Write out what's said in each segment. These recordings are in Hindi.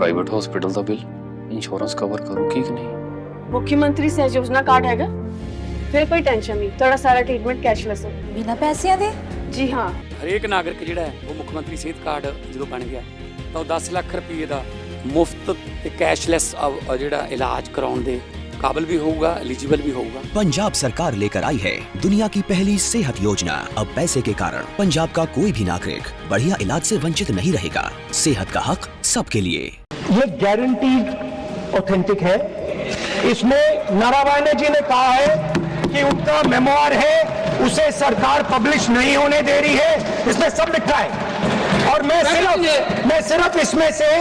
प्राइवेट हॉस्पिटल का बिल इंश्योरेंस कवर करूगी कि नहीं? मुख्यमंत्री सहज योजना कार्ड हैगा, फिर कोई टेंशन नहीं, थोड़ा सारा ट्रीटमेंट कैशलेस है। बिना पैसिਆਂ ਦੇ? जी हाँ। ਹਰੇਕ ਨਾਗਰਿਕ ਜਿਹੜਾ ਹੈ ਉਹ ਮੁੱਖ ਮੰਤਰੀ ਸਿਹਤ ਕਾਰਡ ਜਦੋਂ ਬਣ ਗਿਆ ਤਾਂ ਉਹ 10 ਲੱਖ ਰੁਪਏ ਦਾ ਮੁਫਤ ਤੇ ਕੈਸ਼ਲੈਸ ਜਿਹੜਾ ਇਲਾਜ ਕਰਾਉਣ ਦੇ काबिल भी होगा, एलिजिबल भी होगा। पंजाब सरकार लेकर आई है दुनिया की पहली सेहत योजना। अब पैसे के कारण पंजाब का कोई भी नागरिक बढ़िया इलाज से वंचित नहीं रहेगा। सेहत का हक सबके लिए। ये गारंटीड ऑथेंटिक है। इसमें नारायण जी ने कहा है कि उनका मेमोआर है, उसे सरकार पब्लिश नहीं होने दे रही है, इसमें सब लिखा है। और मैं सिर्फ इसमें से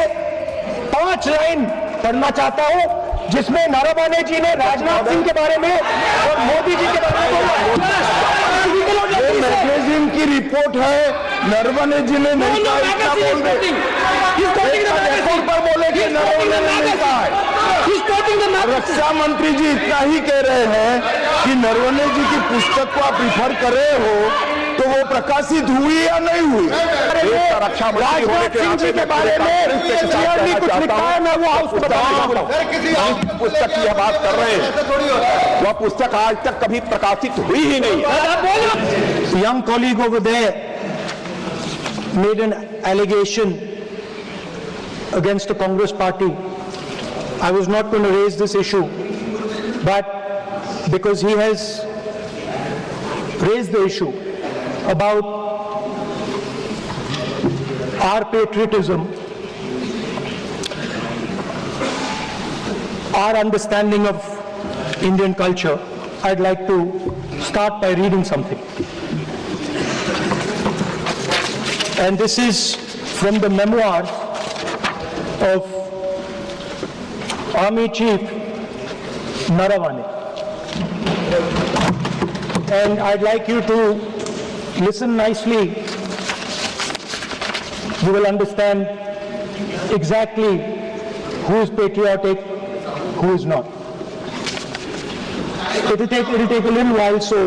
5 लाइन पढ़ना चाहता हूँ जिसमें नारायण जी ने राजनाथ सिंह के बारे में और मोदी जी के बारे में बोला। ये मैगजीन की रिपोर्ट है, नरवणे जी ने नहीं कहा, इतना बोल दे पर बोले कि नरवणे ने नहीं कहा है। रक्षा मंत्री जी इतना ही कह रहे हैं कि नरवणे जी की पुस्तक को आप रिफर कर रहे हो तो वो प्रकाशित हुई या नहीं हुई? रक्षा मंत्री होने के नाते के बारे में कुछ लिखा है, मैं वो हाउस पुस्तक की बात कर रहे हैं, वह पुस्तक आज तक कभी प्रकाशित हुई ही नहीं। Young colleague over there made an allegation against the Congress party. I was not going to raise this issue, but because he has raised the issue about our patriotism, our understanding of Indian culture, I'd like to start by reading something. And this is from the memoirs of Army Chief Naravane. And I'd like you to listen nicely. You will understand exactly who is patriotic, who is not. It'll take a little while, so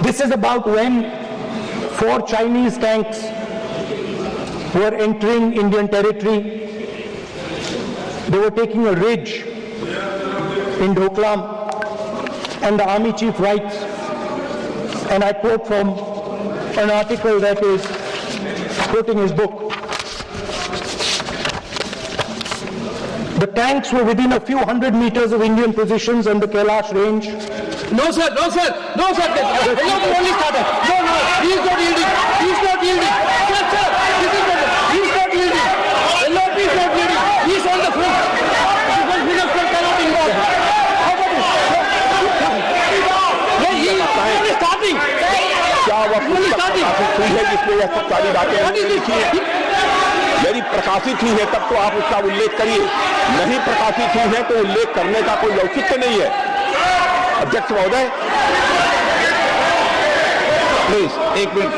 this is about when 4 Chinese tanks were entering Indian territory. They were taking a ridge in Doklam, and the army chief writes, and I quote from an article that is quoting his book. The tanks were within a few hundred meters of Indian positions on the Kailash range. No sir, no sir, no sir. Only started. No, he is not yielding. He is not yielding. Sir, this is not. He is not yielding. LRP is not yielding. He is on the front. Defense minister cannot involve. How about it? He is starting. क्या वह प्रकाशित हुई है जिसमें यह सब सारी बातें लिखी है? यदि प्रकाशित हुई है तब तो आप उसका उल्लेख करिए, नहीं प्रकाशित हुई है तो उल्लेख करने का कोई औचित्य नहीं है। अध्यक्ष महोदय, प्लीज एक मिनट।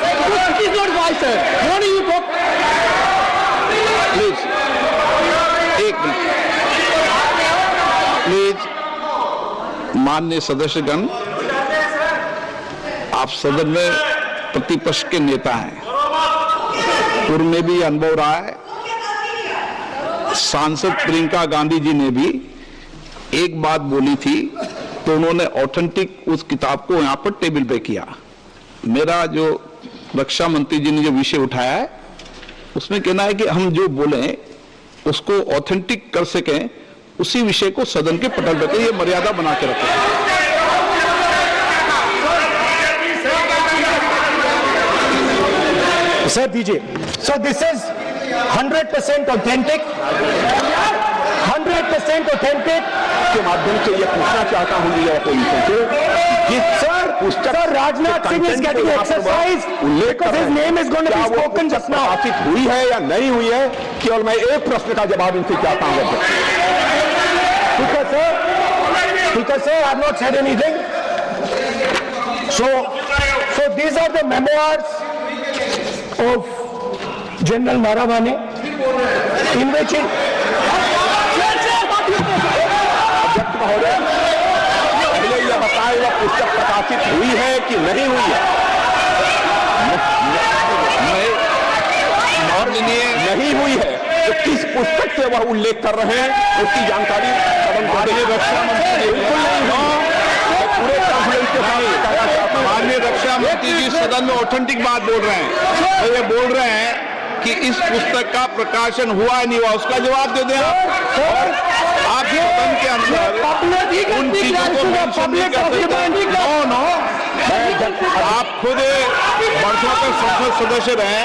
प्लीज एक मिनट, प्लीज। माननीय सदस्यगण, आप सदन में प्रतिपक्ष के नेता हैं, पूर्व में भी अनुभव रहा है। सांसद प्रियंका गांधी जी ने भी एक बात बोली थी तो उन्होंने ऑथेंटिक उस किताब को यहां पर टेबल पे किया। मेरा जो रक्षा मंत्री जी ने जो विषय उठाया है उसमें कहना है कि हम जो बोलें उसको ऑथेंटिक कर सकें, उसी विषय को सदन के पटल पे ये मर्यादा बना के रखें। सर दीजिए। So this is 100% authentic. 100% authentic. के माध्यम से यह पूछना चाहता हूं sir Rajnath Singh is getting exercise because his name is going to be spoken just now. प्रकाशित हुई है या नहीं हुई है, केवल मैं एक प्रश्न का जवाब इनसे चाहता हूं। Speaker sir, I have not said anything. So these are the memoirs of General Naravane, in which पहले यह बताए वह पुस्तक प्रकाशित हुई है कि नहीं हुई है? नहीं हुई है तो किस वह उल्लेख कर रहे हैं उसकी जानकारी माननीय रक्षा मंत्री बिल्कुल नहीं पूरे कॉन्फिडेंस के साथ माननीय रक्षा मंत्री जी सदन में ऑथेंटिक बात बोल रहे हैं। तो ये बोल रहे हैं कि इस पुस्तक का प्रकाशन हुआ नहीं हुआ, उसका जवाब दे दें आप सदन के अंदर उन चीजों को मेंशन नहीं कर सकते। आप खुद वर्षों तक संसद सदस्य रहे,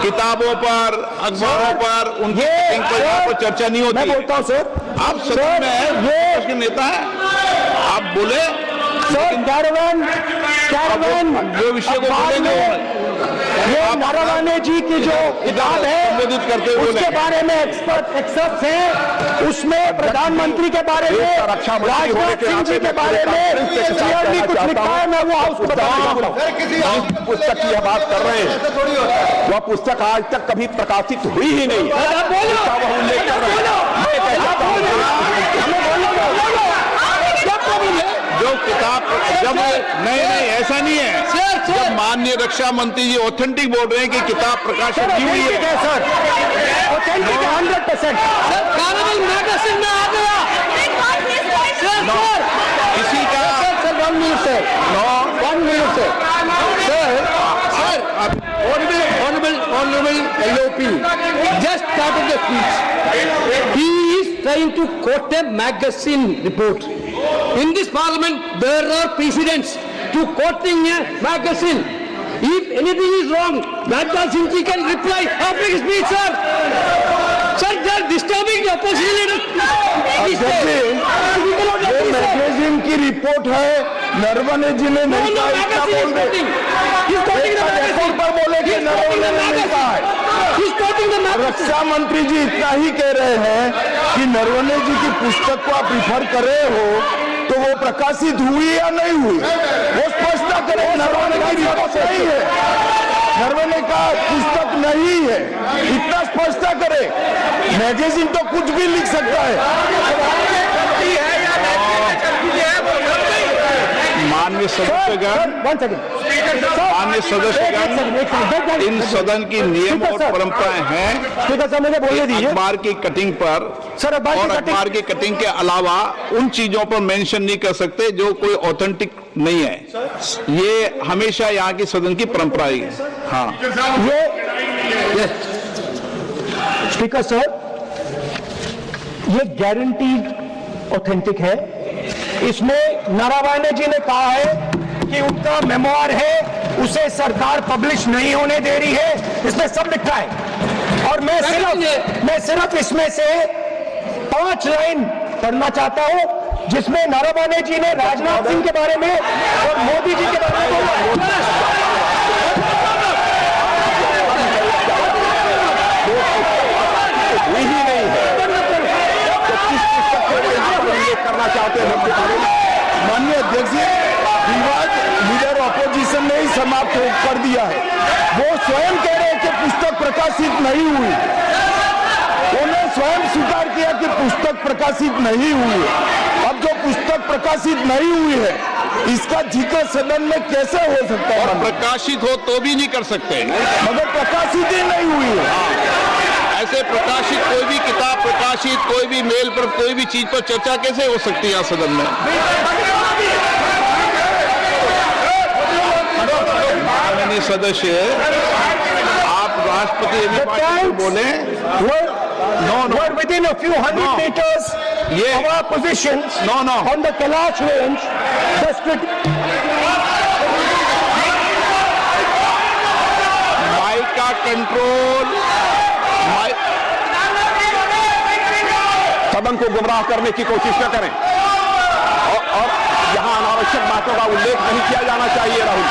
किताबों पर अखबारों पर उनके यहाँ पर चर्चा नहीं होती। मैं बोलता हूँ सर, आप सदन में विपक्ष के नेता हैं, आप बोले जो विषय को बोलेंगे ये नारायण जी की जो किताब है संबोधित करते हुए उसके बारे में एक्सपर्ट्स हैं, उसमें प्रधानमंत्री के बारे में, राजनाथ सिंह जी के बारे में क्लियरली कुछ लिखा है। मैं वो हाउस को बताऊंगा पुस्तक की बात कर रहे हैं, वह पुस्तक आज तक कभी प्रकाशित हुई ही नहीं, वह उल्लेख कर रहे हैं। जो किताब जब नहीं ऐसा नहीं है, जब माननीय रक्षा मंत्री जी ऑथेंटिक बोल रहे हैं कि किताब प्रकाशित की हुई है सर, ऑथेंटिक 100%। किसी का Honorable LOP just started the speech. He is trying to quote a magazine report. In this parliament, there are precedents to quoting a magazine. If anything is wrong, Rajnath Singh ji can reply after his speech, sir. Sir, they are disturbing the opposition leaders. ये मैगजीन की रिपोर्ट है, नरवणे जी ने नहीं कहा, इसका बोल पर बोले कि नरवणे ने नहीं कहा है। रक्षा मंत्री जी इतना ही कह रहे हैं कि नरवणे जी की पुस्तक को आप रिफर कर रहे हो तो वो प्रकाशित हुई या नहीं हुई, वो स्पष्ट करें। नरवणे की रिपोर्ट नहीं है, नरवणे का पुस्तक नहीं है, इतना स्पष्ट करे। मैगजीन तो कुछ भी लिख सकता है। माननीय सदस्यगण, माननीय सदस्यगण, इन सदन की नियम और परंपराएं हैं। मुझे बोलने दीजिए। अखबार की कटिंग पर सर, और अखबार की कटिंग के अलावा उन चीजों पर मेंशन नहीं कर सकते जो कोई ऑथेंटिक नहीं है। ये हमेशा यहाँ की सदन की परंपरा ही है। हाँ, ये स्पीकर सर, ये गारंटीड ऑथेंटिक है। इसमें नारायण जी ने कहा है कि उनका मेमोआर है, उसे सरकार पब्लिश नहीं होने दे रही है, इसमें सब लिखा है। और मैं सिर्फ इसमें से 5 लाइन पढ़ना चाहता हूं जिसमें नारायण जी ने राजनाथ सिंह के बारे में और मोदी जी के बारे में ही नहीं है तो किस पुस्तक को उल्लेख करना चाहते हैं। माननीय अध्यक्ष जी, विवाद लीडर ऑपोजिशन ने ही समाप्त कर दिया है। वो स्वयं कह रहे हैं कि पुस्तक प्रकाशित नहीं हुई, उन्होंने स्वयं स्वीकार किया कि पुस्तक प्रकाशित नहीं हुई है। अब जो पुस्तक प्रकाशित नहीं हुई है इसका जिक्र सदन में कैसे हो सकता है? प्रकाशित हो तो भी नहीं कर सकते, मगर प्रकाशित ही नहीं हुई है। ऐसे प्रकाशित कोई भी किताब प्रकाशित, कोई भी मेल पर, कोई भी चीज पर चर्चा कैसे हो सकती है यहाँ सदन में? माननीय सदस्य, आप राष्ट्रपति अभिभाषण बोले We're within a few hundred meters of our positions on the Kailash range. Mic का कंट्रोल, सदन को गुमराह करने की कोशिश न करें और यहाँ अनावश्यक बातों का उल्लेख नहीं किया जाना चाहिए। राहुल,